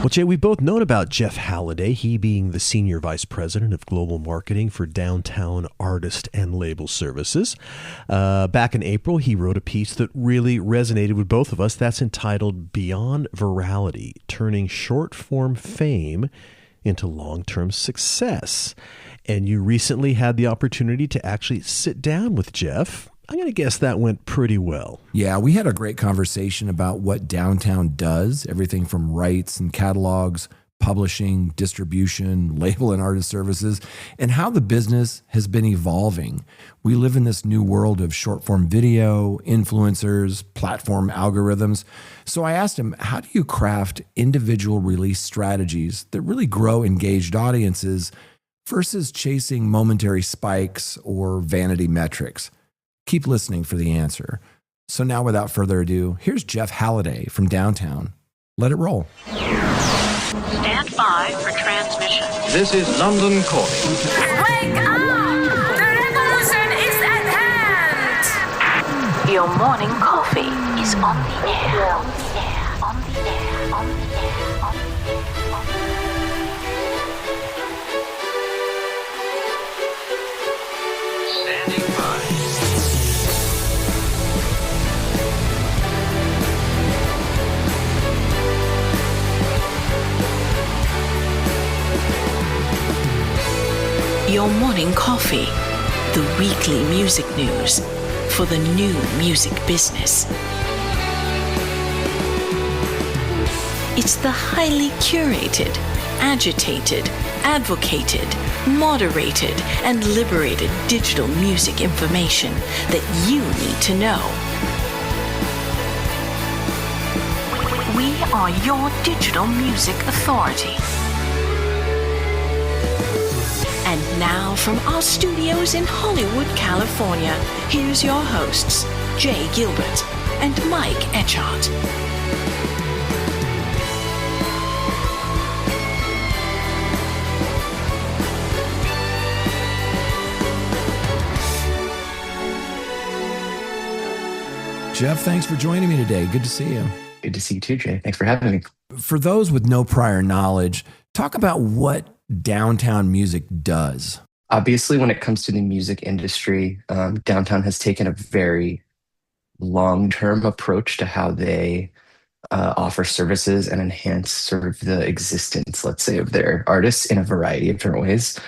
Well, Jay, we've both known about Geoff Halliday, he being the Senior Vice President of Global Marketing for Downtown Artist and Label Services. Back in April, he wrote a piece that really resonated with both of us. That's entitled Beyond Virality, Turning Short-Form Fame into Long-Term Success. And you recently had the opportunity to actually sit down with Geoff. I'm going to guess that went pretty well. Yeah, we had a great conversation about what Downtown does, everything from rights and catalogs, publishing, distribution, label and artist services, and how the business has been evolving. We live in this new world of short-form video, influencers, platform algorithms. So I asked him, how do you craft individual release strategies that really grow engaged audiences versus chasing momentary spikes or vanity metrics? Keep listening for the answer. So now, without further ado, here's Geoff Halliday from Downtown. Let it roll. Stand by for transmission. This is London calling. Wake up! The revolution is at hand! Your morning coffee is on the air. On the air. On the air. On the air. On the air. Standing by. Your morning coffee, the weekly music news for the new music business. It's the highly curated, agitated, advocated, moderated, and liberated digital music information that you need to know. We are your digital music authority. And now from our studios in Hollywood, California, here's your hosts, Jay Gilbert and Mike Etchart. Geoff, thanks for joining me today. Good to see you. Good to see you too, Jay. Thanks for having me. For those with no prior knowledge, talk about what Downtown Music does. Obviously, when it comes to the music industry, Downtown has taken a very long-term approach to how they offer services and enhance sort of the existence, let's say, of their artists in a variety of different ways.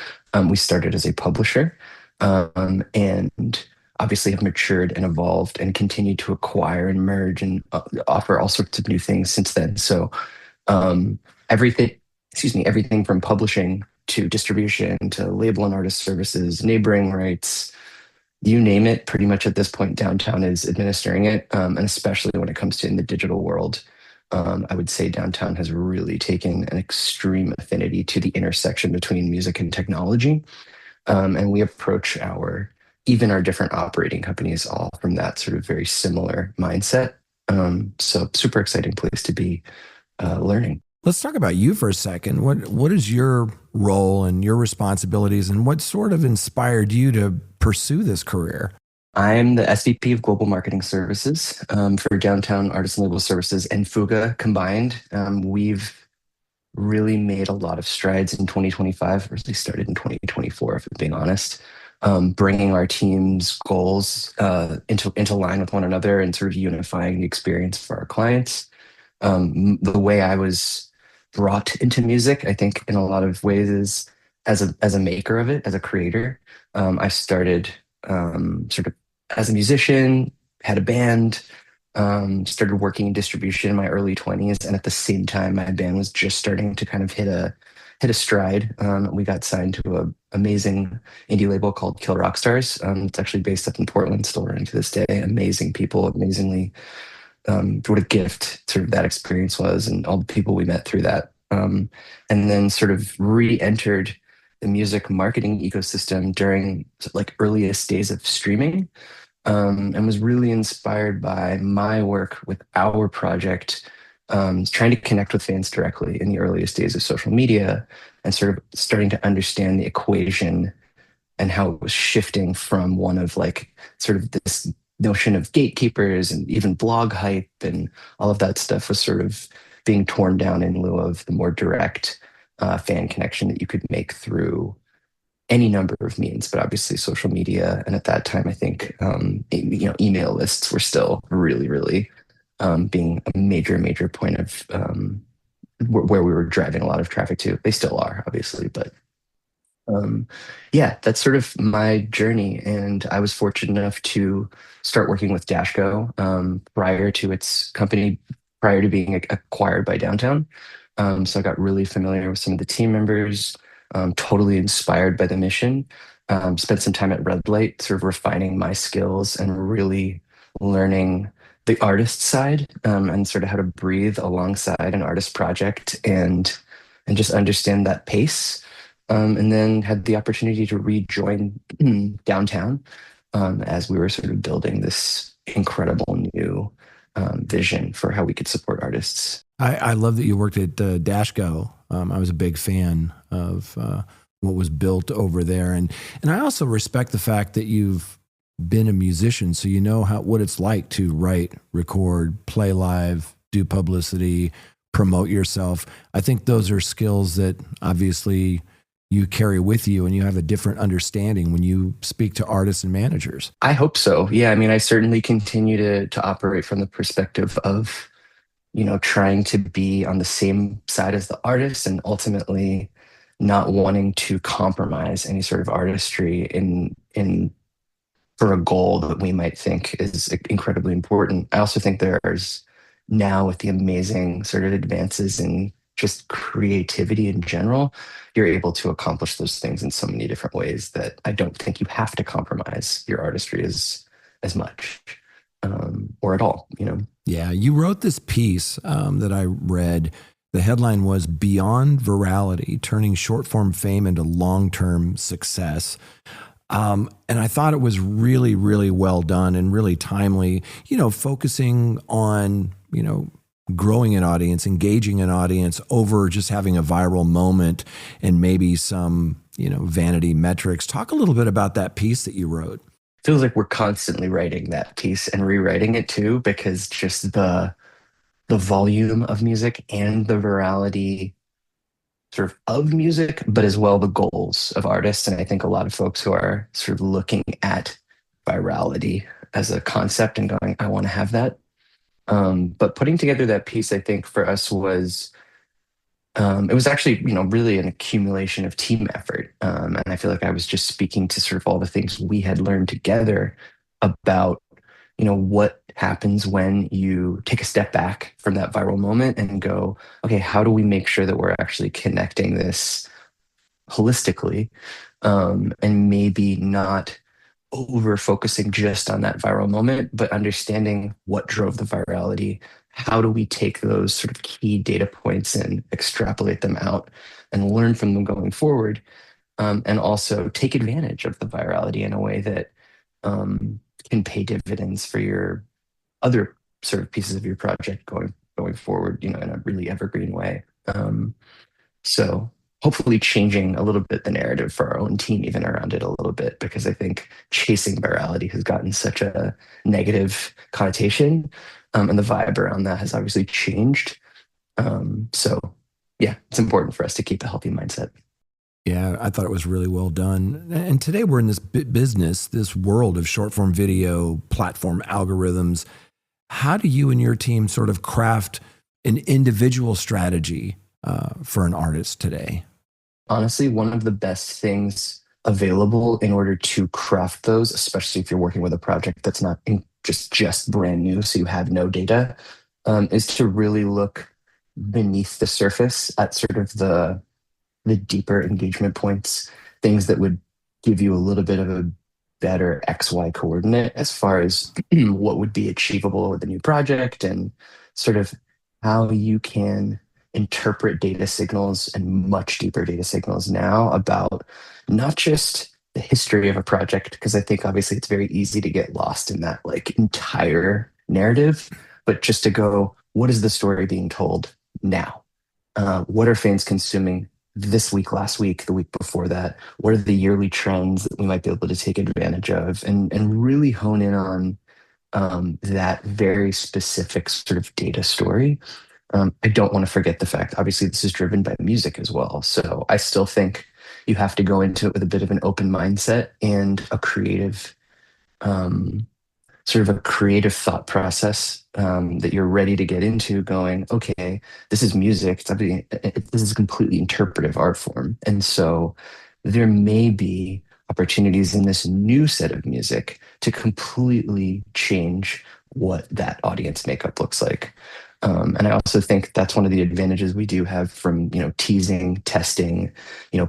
We started as a publisher and obviously have matured and evolved and continued to acquire and merge and offer all sorts of new things since then. So everything from publishing to distribution to label and artist services, neighboring rights, you name it, pretty much at this point, Downtown is administering it. And especially when it comes to in the digital world, I would say Downtown has really taken an extreme affinity to the intersection between music and technology. And we approach even our different operating companies all from that sort of very similar mindset. So super exciting place to be learning. Let's talk about you for a second. What is your role and your responsibilities, and what sort of inspired you to pursue this career? I'm the SVP of Global Marketing Services for Downtown Artist and Label Services and Fuga combined. We've really made a lot of strides in 2025, or at least started in 2024, if I'm being honest, bringing our team's goals into line with one another and sort of unifying the experience for our clients. The way I was brought into music, I think in a lot of ways is as a maker of it, as a creator. I started sort of as a musician, had a band, started working in distribution in my early 20s. And at the same time, my band was just starting to kind of hit a stride. We got signed to an amazing indie label called Kill Rock Stars. It's actually based up in Portland, still running to this day. Amazing people, amazingly what a gift sort of that experience was, and all the people we met through that. And then sort of re-entered the music marketing ecosystem during like earliest days of streaming, and was really inspired by my work with our project, trying to connect with fans directly in the earliest days of social media and sort of starting to understand the equation and how it was shifting from one of like sort of this notion of gatekeepers and even blog hype and all of that stuff was sort of being torn down in lieu of the more direct fan connection that you could make through any number of means, but obviously social media. And at that time, I think email lists were still really, really being a major point of where we were driving a lot of traffic to. They still are, obviously, but yeah, that's sort of my journey. And I was fortunate enough to start working with Dashco prior to its company, prior to being acquired by Downtown. So I got really familiar with some of the team members, totally inspired by the mission. Spent some time at Red Light, sort of refining my skills and really learning the artist side, and sort of how to breathe alongside an artist project and just understand that pace. And then had the opportunity to rejoin Downtown as we were sort of building this incredible new vision for how we could support artists. I love that you worked at Dashco. I was a big fan of what was built over there, and I also respect the fact that you've been a musician, so you know what it's like to write, record, play live, do publicity, promote yourself. I think those are skills that obviously you carry with you, and you have a different understanding when you speak to artists and managers. I hope so. Yeah, I mean, I certainly continue to operate from the perspective of, trying to be on the same side as the artist and ultimately not wanting to compromise any sort of artistry in for a goal that we might think is incredibly important. I also think there's now, with the amazing sort of advances in just creativity in general, you're able to accomplish those things in so many different ways that I don't think you have to compromise your artistry as much, or at all, Yeah, you wrote this piece that I read. The headline was "Beyond Virality: Turning Short-Form Fame into Long-Term Success." And I thought it was really, really well done and really timely, focusing on, growing an audience, engaging an audience over just having a viral moment and maybe some, vanity metrics. Talk a little bit about that piece that you wrote. Feels like we're constantly writing that piece and rewriting it too, because just the volume of music and the virality sort of music, but as well the goals of artists. And I think a lot of folks who are sort of looking at virality as a concept and going, I want to have that. But putting together that piece, I think for us was, it was actually, really an accumulation of team effort. And I feel like I was just speaking to sort of all the things we had learned together about, what happens when you take a step back from that viral moment and go, okay, how do we make sure that we're actually connecting this holistically, and maybe not over focusing just on that viral moment, but understanding what drove the virality. How do we take those sort of key data points and extrapolate them out and learn from them going forward, and also take advantage of the virality in a way that can pay dividends for your other sort of pieces of your project going forward, in a really evergreen way. So hopefully changing a little bit the narrative for our own team, even around it a little bit, because I think chasing virality has gotten such a negative connotation, and the vibe around that has obviously changed. So yeah, it's important for us to keep a healthy mindset. Yeah, I thought it was really well done. And today we're in this business, this world of short form video, platform algorithms. How do you and your team sort of craft an individual strategy for an artist today? Honestly, one of the best things available in order to craft those, especially if you're working with a project that's not just brand new, so you have no data, is to really look beneath the surface at sort of the deeper engagement points, things that would give you a little bit of a better XY coordinate as far as what would be achievable with a new project, and sort of how you can interpret data signals and much deeper data signals now about not just the history of a project, because I think obviously it's very easy to get lost in that like entire narrative, but just to go, what is the story being told now? What are fans consuming this week, last week, the week before that? What are the yearly trends that we might be able to take advantage of, and really hone in on that very specific sort of data story, I don't want to forget the fact, obviously, this is driven by music as well. So I still think you have to go into it with a bit of an open mindset and a creative, um, sort of a creative thought process that you're ready to get into going, okay, this is music. This is a completely interpretive art form. And so there may be opportunities in this new set of music to completely change what that audience makeup looks like. And I also think that's one of the advantages we do have from, teasing, testing,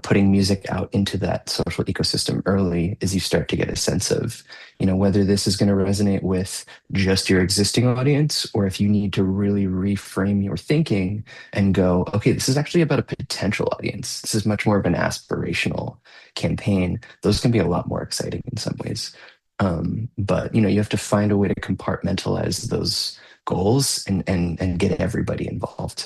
putting music out into that social ecosystem early is you start to get a sense of, whether this is going to resonate with just your existing audience, or if you need to really reframe your thinking and go, okay, this is actually about a potential audience. This is much more of an aspirational campaign. Those can be a lot more exciting in some ways. But you have to find a way to compartmentalize those goals and get everybody involved.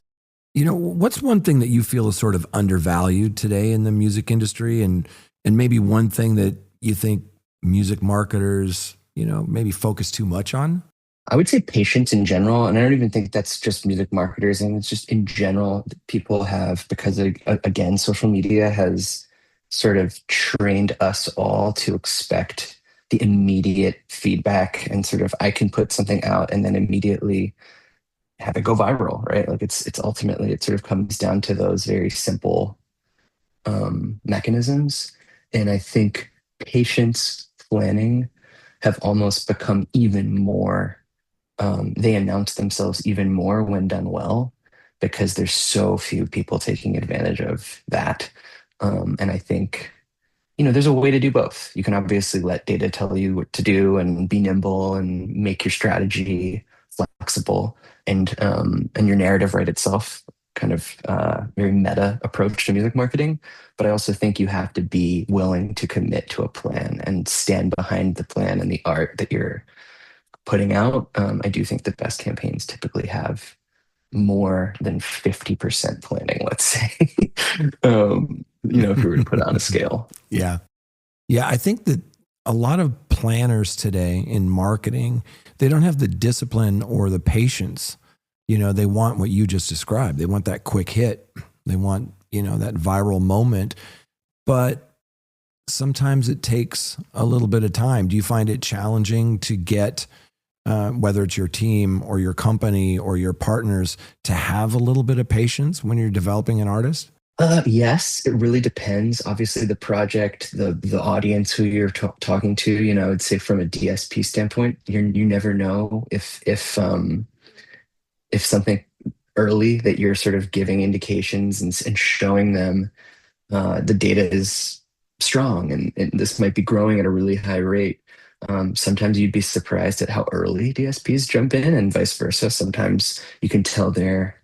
What's one thing that you feel is sort of undervalued today in the music industry, and maybe one thing that you think music marketers, maybe focus too much on? I would say patience in general, and I don't even think that's just music marketers, and it's just in general that people have, because again, social media has sort of trained us all to expect the immediate feedback, and sort of I can put something out and then immediately have it go viral, right? Like it's ultimately, it sort of comes down to those very simple mechanisms. And I think patience, planning have almost become even more, they announce themselves even more when done well, because there's so few people taking advantage of that. And I think, there's a way to do both. You can obviously let data tell you what to do and be nimble and make your strategy flexible, and your narrative write itself, kind of very meta approach to music marketing. But I also think you have to be willing to commit to a plan and stand behind the plan and the art that you're putting out. I do think the best campaigns typically have more than 50% planning, let's say, if we were to put it on a scale. Yeah. Yeah. I think that a lot of planners today in marketing, they don't have the discipline or the patience. They want what you just described. They want that quick hit. They want, that viral moment. But sometimes it takes a little bit of time. Do you find it challenging to get, whether it's your team or your company or your partners, to have a little bit of patience when you're developing an artist? Yes, it really depends. Obviously, the project, the audience who you're talking to. I'd say from a DSP standpoint, you never know if something early that you're sort of giving indications and showing them the data is strong, and this might be growing at a really high rate. Sometimes you'd be surprised at how early DSPs jump in, and vice versa. Sometimes you can tell they're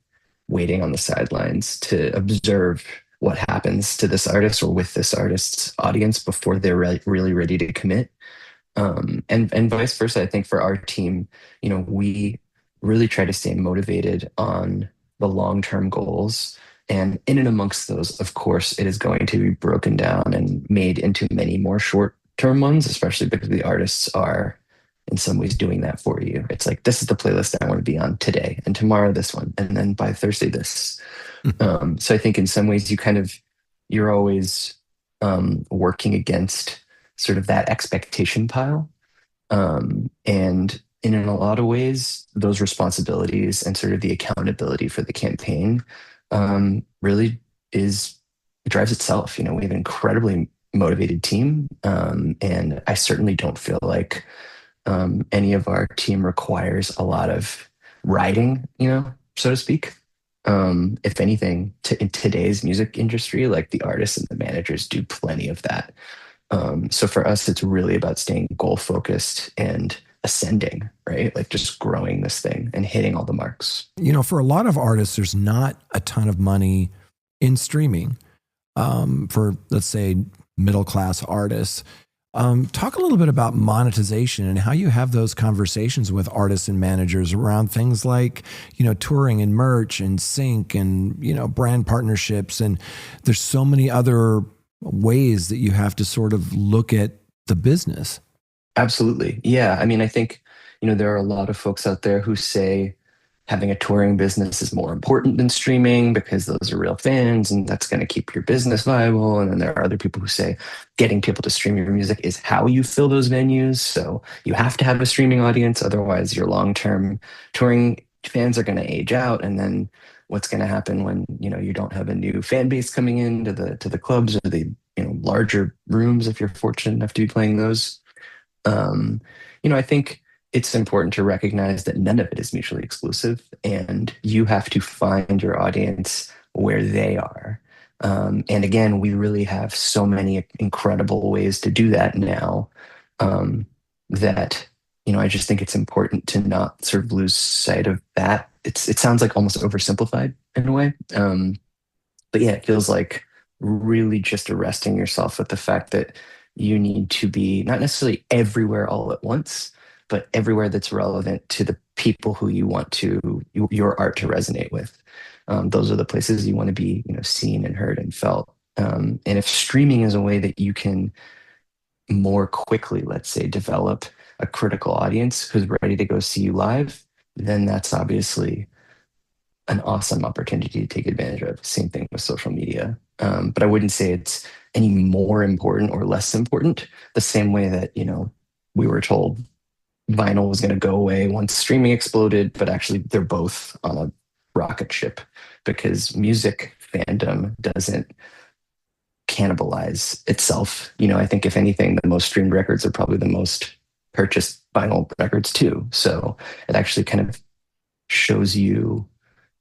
waiting on the sidelines to observe what happens to this artist or with this artist's audience before they're really ready to commit. And vice versa. I think for our team, we really try to stay motivated on the long-term goals. And in and amongst those, of course, it is going to be broken down and made into many more short-term ones, especially because the artists are in some ways doing that for you. It's like, this is the playlist I want to be on today, and tomorrow this one, and then by Thursday this. So I think in some ways you're always working against sort of that expectation pile. And in a lot of ways, those responsibilities and sort of the accountability for the campaign really drives itself. We have an incredibly motivated team. And I certainly don't feel like any of our team requires a lot of writing, so to speak. If anything, in today's music industry, like the artists and the managers do plenty of that. So for us, it's really about staying goal focused and ascending, right? Like just growing this thing and hitting all the marks. For a lot of artists, there's not a ton of money in streaming. For, let's say, middle-class artists. Talk a little bit about monetization and how you have those conversations with artists and managers around things like, touring and merch and sync and, brand partnerships. And there's so many other ways that you have to sort of look at the business. Absolutely. Yeah. I mean, I think, there are a lot of folks out there who say, having a touring business is more important than streaming because those are real fans and that's going to keep your business viable. And then there are other people who say getting people to stream your music is how you fill those venues. So you have to have a streaming audience, otherwise your long-term touring fans are going to age out. And then what's going to happen when you don't have a new fan base coming into the clubs or the larger rooms if you're fortunate enough to be playing those. um, I think it's important to recognize that none of it is mutually exclusive, and you have to find your audience where they are. And again, we really have so many incredible ways to do that now, that I just think it's important to not sort of lose sight of that. It sounds like almost oversimplified in a way, but yeah, it feels like really just arresting yourself with the fact that you need to be not necessarily everywhere all at once, but everywhere that's relevant to the people who you want your art to resonate with. Those are the places you want to be, seen and heard and felt. And if streaming is a way that you can more quickly, let's say, develop a critical audience who's ready to go see you live, then that's obviously an awesome opportunity to take advantage of. Same thing with social media. But I wouldn't say it's any more important or less important, the same way that, we were told vinyl was going to go away once streaming exploded, but actually they're both on a rocket ship because music fandom doesn't cannibalize itself. I think if anything, the most streamed records are probably the most purchased vinyl records too. So it actually kind of shows you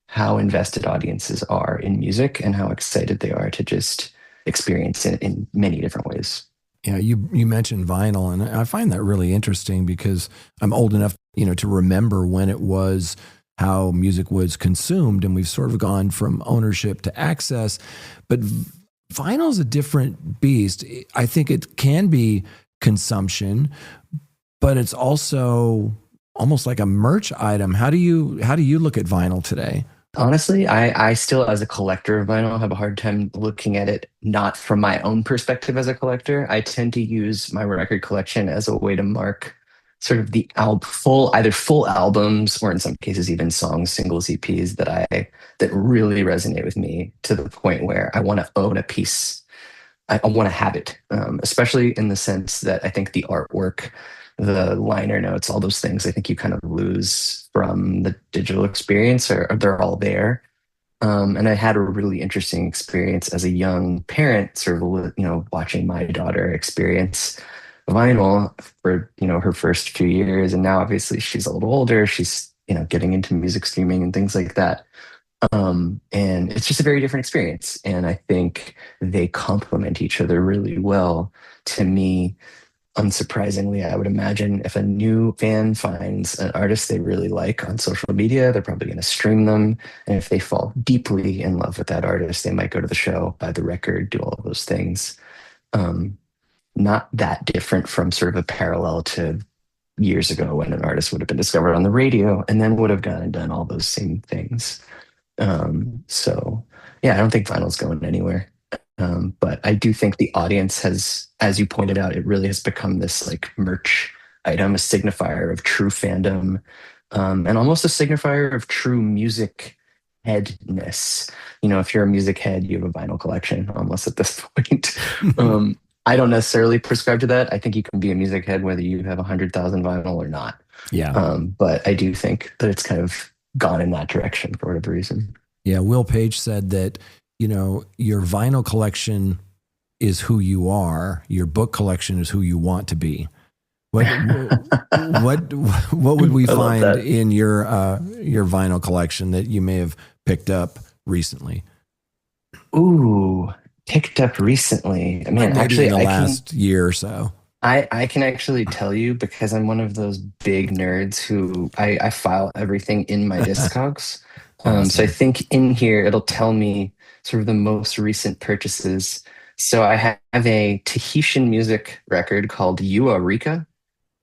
how invested audiences are in music and how excited they are to just experience it in many different ways. Yeah, you mentioned vinyl, and I find that really interesting because I'm old enough, to remember when it was how music was consumed, and we've sort of gone from ownership to access. But vinyl is a different beast. I think it can be consumption, but it's also almost like a merch item. How do you look at vinyl today? Honestly, I still, as a collector of vinyl, have a hard time looking at it not from my own perspective as a collector. I tend to use my record collection as a way to mark sort of the either full albums or in some cases even songs, singles, EPs that really resonate with me to the point where I want to own a piece. I want to have it, especially in the sense that I think the artwork, the liner notes, all those things, I think you kind of lose from the digital experience, or they're all there. And I had a really interesting experience as a young parent, sort of, watching my daughter experience vinyl for, her first few years. And now obviously she's a little older. She's, getting into music streaming and things like that. And it's just a very different experience. And I think they complement each other really well. To me, unsurprisingly, I would imagine if a new fan finds an artist they really like on social media, they're probably going to stream them. And if they fall deeply in love with that artist, they might go to the show, buy the record, do all of those things. Not that different from sort of a parallel to years ago when an artist would have been discovered on the radio and then would have gone and done all those same things. So yeah, I don't think vinyl's going anywhere. But I do think the audience has, as you pointed out, it really has become this like merch item, a signifier of true fandom, and almost a signifier of true music headness. If you're a music head, you have a vinyl collection almost at this point. I don't necessarily prescribe to that. I think you can be a music head whether you have 100,000 vinyl or not. Yeah. But I do think that it's kind of gone in that direction for whatever reason. Yeah. Will Page said that, your vinyl collection is who you are. Your book collection is who you want to be. What would we find in your vinyl collection that you may have picked up recently? Ooh, picked up recently. I mean, maybe actually, in the last year or so. I can actually tell you because I'm one of those big nerds who I file everything in my Discogs. Awesome. So I think in here it'll tell me sort of the most recent purchases. So I have a Tahitian music record called Eureka.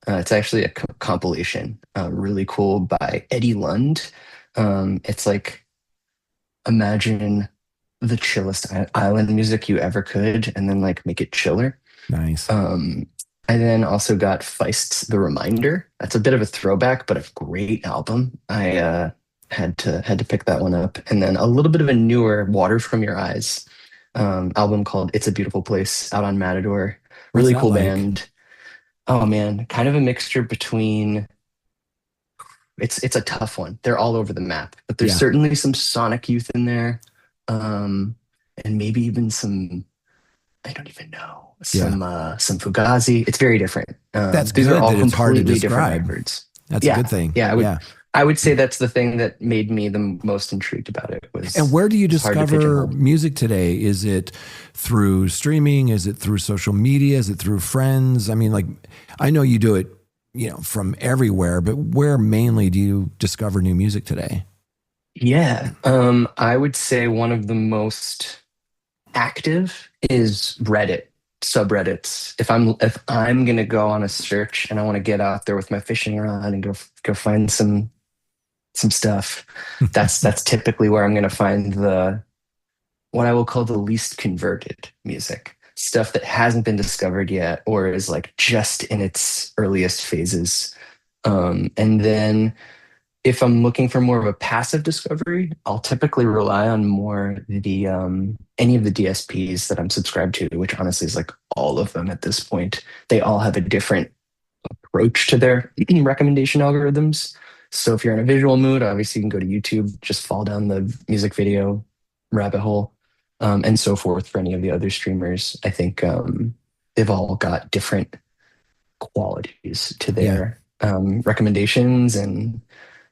It's actually a compilation, really cool, by Eddie Lund. It's like, imagine the chillest island music you ever could, and then like make it chiller. Nice. I then also got Feist's The Reminder. That's a bit of a throwback, but a great album. I had to pick that one up. And then a little bit of a newer Water from Your Eyes album called It's a Beautiful Place out on Matador. What's Really that cool like? band. Oh man, kind of a mixture between it's a tough one. They're all over the map, but there's Yeah. certainly some Sonic Youth in there. Um and maybe even some, I don't even know, Yeah. some Fugazi. It's very different. That's These are good all that it's hard to completely different describe. records. That's a Yeah, good thing. yeah. Yeah. I would say that's the thing that made me the most intrigued about it And was where do you it's hard to discover pigeonhole. music today? Is it through streaming? Is it through social media? Is it through friends? I mean, like, I know you do it, from everywhere, but where mainly do you discover new music today? Yeah, I would say one of the most active is Reddit subreddits. If I'm gonna go on a search and I want to get out there with my fishing rod and go find some stuff, that's typically where I'm gonna find the what I will call the least converted music. Stuff that hasn't been discovered yet or is like just in its earliest phases. And then if I'm looking for more of a passive discovery, I'll typically rely on more the any of the DSPs that I'm subscribed to, which honestly is like all of them at this point. They all have a different approach to their recommendation algorithms. So if you're in a visual mood, obviously you can go to YouTube, just fall down the music video rabbit hole, and so forth for any of the other streamers. I think they've all got different qualities to Yeah. their recommendations, and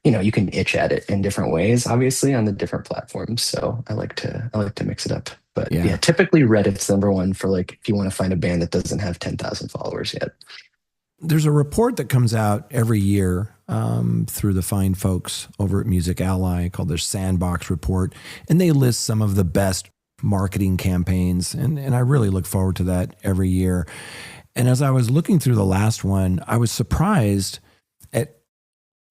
you can itch at it in different ways, obviously on the different platforms. So I like to mix it up. But Yeah. yeah, typically Reddit's number one for like if you want to find a band that doesn't have 10,000 followers yet. There's a report that comes out every year through the fine folks over at Music Ally called their Sandbox Report, and they list some of the best marketing campaigns, and I really look forward to that every year. And as I was looking through the last one, I was surprised at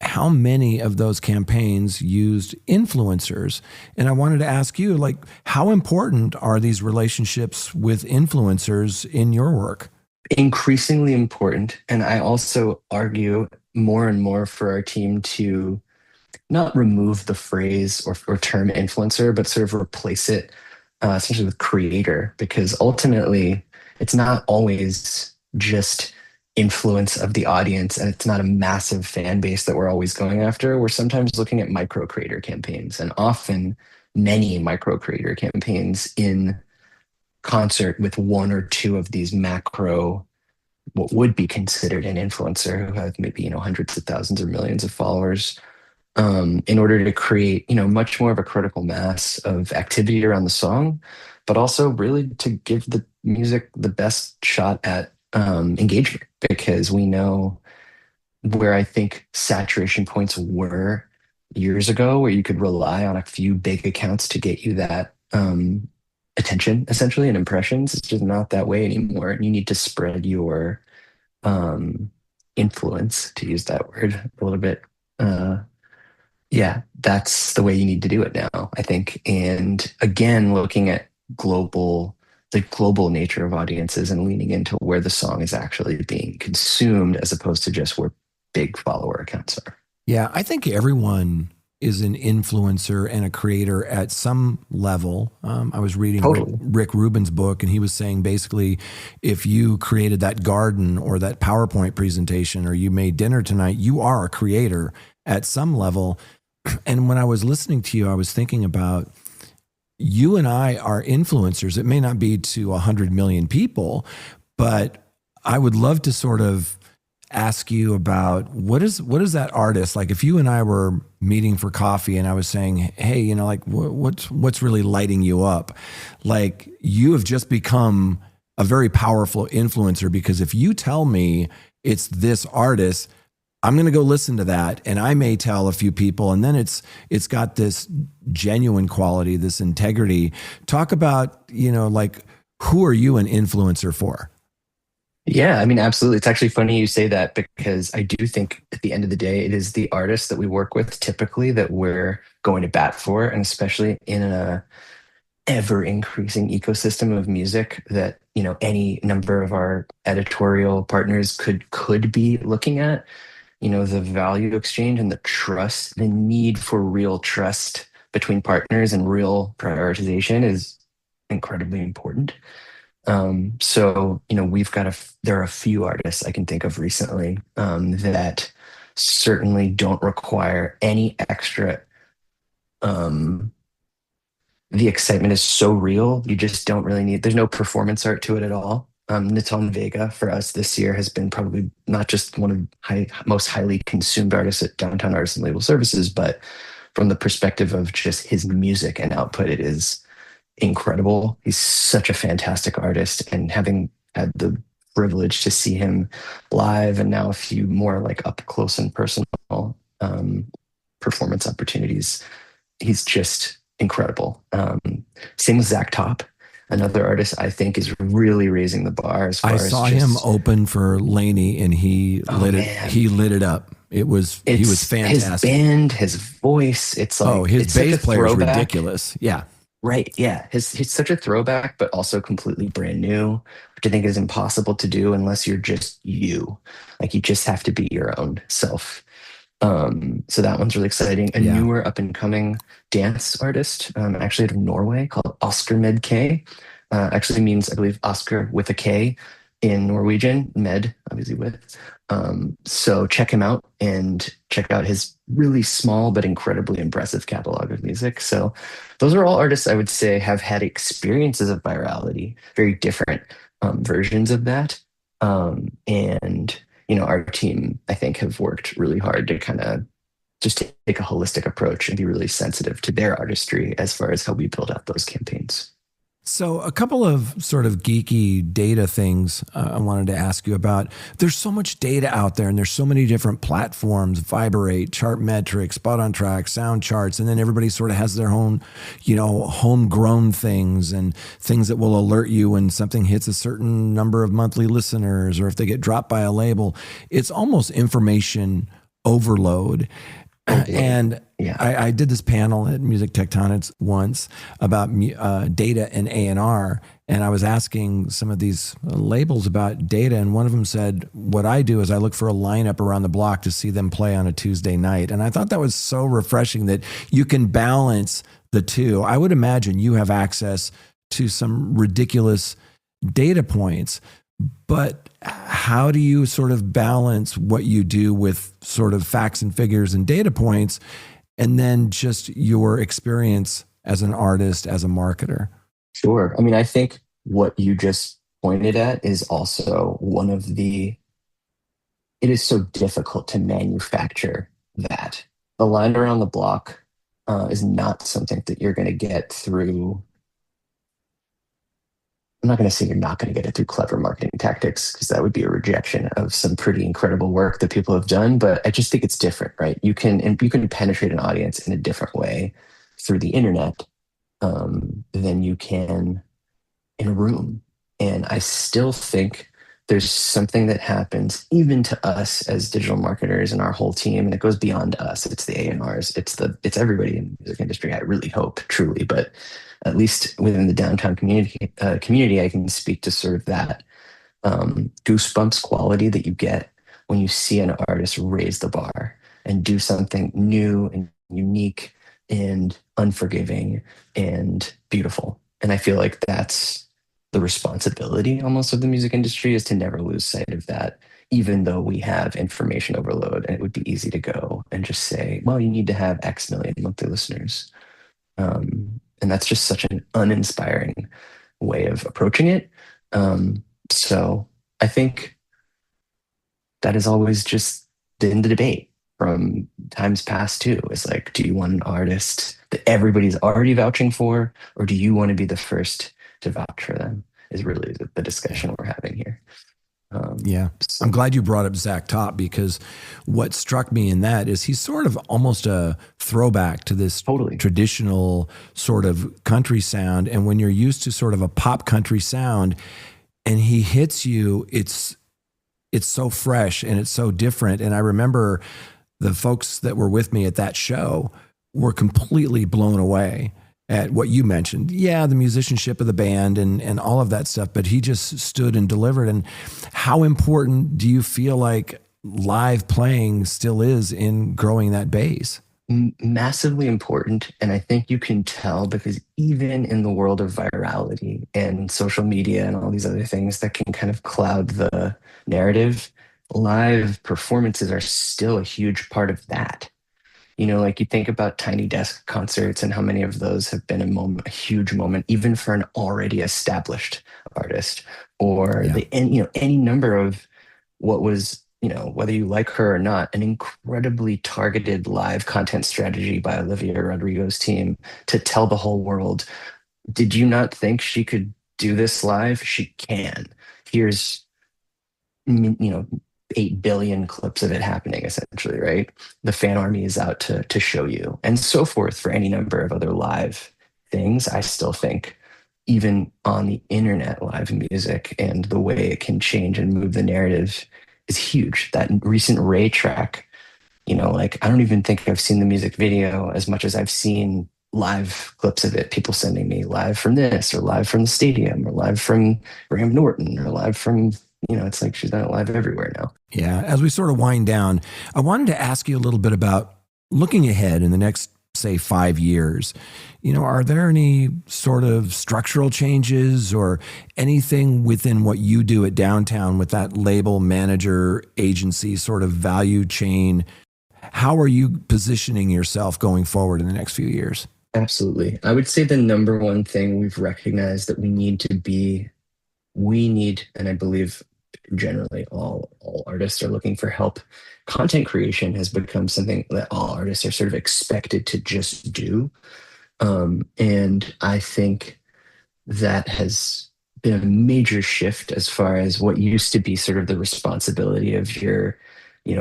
how many of those campaigns used influencers. And I wanted to ask you, like, how important are these relationships with influencers in your work? Increasingly important. And I also argue more and more for our team to not remove the phrase or term influencer, but sort of replace it essentially with creator, because ultimately it's not always just influence of the audience and it's not a massive fan base that we're always going after. We're sometimes looking at micro creator campaigns, and often many micro creator campaigns in concert with one or two of these macro, what would be considered an influencer who have maybe hundreds of thousands or millions of followers, in order to create much more of a critical mass of activity around the song, but also really to give the music the best shot at engagement, because we know where I think saturation points were years ago, where you could rely on a few big accounts to get you that attention essentially and impressions. It's just not that way anymore, and you need to spread your influence, to use that word a little bit. Yeah, that's the way you need to do it now, I think. And again, looking at the global nature of audiences and leaning into where the song is actually being consumed as opposed to just where big follower accounts are. Yeah, I think everyone is an influencer and a creator at some level. I was reading Totally. Rick Rubin's book, and he was saying basically, if you created that garden or that PowerPoint presentation, or you made dinner tonight, you are a creator at some level. And when I was listening to you, I was thinking about you and I are influencers. It may not be to 100 million people, but I would love to sort of ask you about what is that artist like. If you and I were meeting for coffee and I was saying, hey, like what's really lighting you up? Like, you have just become a very powerful influencer, because if you tell me it's this artist, I'm going to go listen to that, and I may tell a few people, and then it's got this genuine quality, this integrity. Talk about, like, who are you an influencer for? Yeah, I mean, absolutely. It's actually funny you say that, because I do think at the end of the day, it is the artists that we work with typically that we're going to bat for, and especially in a ever increasing ecosystem of music that any number of our editorial partners could be looking at. the value exchange and the trust, the need for real trust between partners and real prioritization is incredibly important. So, there are a few artists I can think of recently that certainly don't require any extra. Um, the excitement is so real. You just don't really there's no performance art to it at all. Naton Vega for us this year has been probably not just one of most highly consumed artists at Downtown Artists and Label Services, but from the perspective of just his music and output, it is incredible. He's such a fantastic artist, and having had the privilege to see him live and now a few more like up close and personal performance opportunities, he's just incredible. Same with Zach Top, another artist I think is really raising the bar as far as I saw him open for Laney, and he lit it up. He was fantastic. His band, his voice, it's like his bass player is ridiculous. Yeah. Right. Yeah. He's such a throwback, but also completely brand new, which I think is impossible to do unless you're just you. Like you just have to be your own self. So that one's really exciting. A newer up and coming dance artist, actually out of Norway, called Oscar Med K. Actually means, I believe, Oscar with a K in Norwegian, Med, obviously with. So check him out and check out his really small but incredibly impressive catalog of music. So those are all artists I would say have had experiences of virality, very different versions of that. And our team, I think, have worked really hard to kind of just take a holistic approach and be really sensitive to their artistry as far as how we build out those campaigns. So a couple of sort of geeky data things I wanted to ask you about. There's so much data out there, and there's so many different platforms: Viberate, Chartmetric, Spot on Track, Sound Charts, and then everybody sort of has their own, homegrown things and things that will alert you when something hits a certain number of monthly listeners or if they get dropped by a label. It's almost information overload. And I did this panel at Music Tectonics once about data and A&R, and I was asking some of these labels about data, and one of them said, what I do is I look for a lineup around the block to see them play on a Tuesday night. And I thought that was so refreshing that you can balance the two. I would imagine you have access to some ridiculous data points, but how do you sort of balance what you do with sort of facts and figures and data points, and then just your experience as an artist, as a marketer? Sure. I mean, I think what you just pointed at is also it is so difficult to manufacture that. The line around the block is not something that you're going to get through. I'm not going to say you're not going to get it through clever marketing tactics, because that would be a rejection of some pretty incredible work that people have done. But I just think it's different, right? You can penetrate an audience in a different way through the internet than you can in a room. And I still think there's something that happens even to us as digital marketers and our whole team, and it goes beyond us. It's the A&Rs, it's everybody in the music industry. I really hope, truly, but at least within the downtown community, I can speak to sort of that goosebumps quality that you get when you see an artist raise the bar and do something new and unique and unforgiving and beautiful. And I feel like that's the responsibility almost of the music industry, is to never lose sight of that, even though we have information overload, and it would be easy to go and just say, well, you need to have X million monthly listeners. And that's just such an uninspiring way of approaching it. So I think that has always just been the debate from times past too. It's like, do you want an artist that everybody's already vouching for, or do you want to be the first to vouch for them? Is really the discussion we're having here. So. I'm glad you brought up Zach Top, because what struck me in that is he's sort of almost a throwback to this traditional sort of country sound. And when you're used to sort of a pop country sound and he hits you, it's so fresh and it's so different. And I remember the folks that were with me at that show were completely blown away at what you mentioned. Yeah, the musicianship of the band and all of that stuff, but he just stood and delivered. And how important do you feel like live playing still is in growing that base. Massively important. And I think you can tell because even in the world of virality and social media and all these other things that can kind of cloud the narrative, live performances are still a huge part of that. Like you think about Tiny Desk concerts and how many of those have been a huge moment, even for an already established artist, or Yeah. any number of what was, whether you like her or not, an incredibly targeted live content strategy by Olivia Rodrigo's team to tell the whole world, did you not think she could do this live? She can. Here's, 8 billion clips of it happening, essentially, right? The fan army is out to show you, and so forth for any number of other live things. I still think, even on the internet, live music and the way it can change and move the narrative is huge. That recent Ray track, like I don't even think I've seen the music video as much as I've seen live clips of it. People sending me live from this, or live from the stadium, or live from Graham Norton, or live from, it's like she's not live everywhere now. Yeah. As we sort of wind down, I wanted to ask you a little bit about looking ahead in the next, say, 5 years. Are there any sort of structural changes or anything within what you do at Downtown with that label manager agency sort of value chain? How are you positioning yourself going forward in the next few years? Absolutely. I would say the number one thing we've recognized that we need, and I believe generally all artists are looking for help. Content creation has become something that all artists are sort of expected to just do. And I think that has been a major shift as far as what used to be sort of the responsibility of your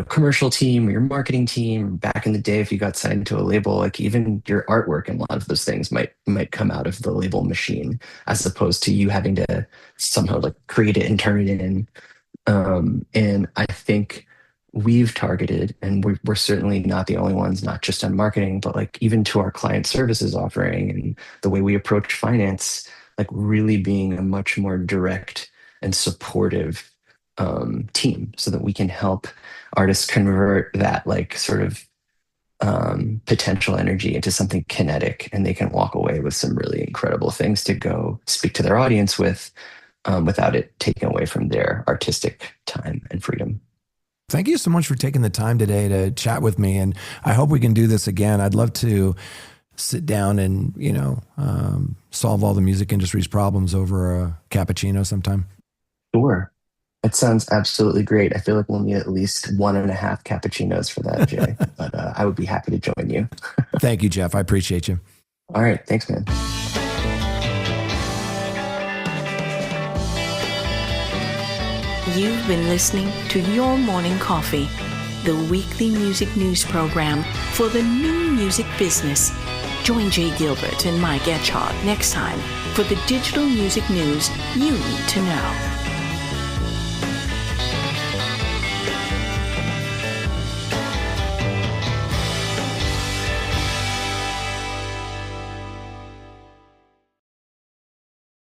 commercial team or your marketing team. Back in the day, if you got signed to a label, like even your artwork and a lot of those things might come out of the label machine, as opposed to you having to somehow like create it and turn it in. And I think we've targeted, and we're certainly not the only ones, not just on marketing, but like even to our client services offering and the way we approach finance, like really being a much more direct and supportive team, so that we can help artists convert that like sort of potential energy into something kinetic, and they can walk away with some really incredible things to go speak to their audience with, without it taking away from their artistic time and freedom. Thank you so much for taking the time today to chat with me, and I hope we can do this again. I'd love to sit down and solve all the music industry's problems over a cappuccino sometime. Sure. It sounds absolutely great. I feel like we'll need at least 1.5 cappuccinos for that, Jay. But I would be happy to join you. Thank you, Geoff. I appreciate you. All right. Thanks, man. You've been listening to Your Morning Coffee, the weekly music news program for the new music business. Join Jay Gilbert and Mike Etchart next time for the digital music news you need to know.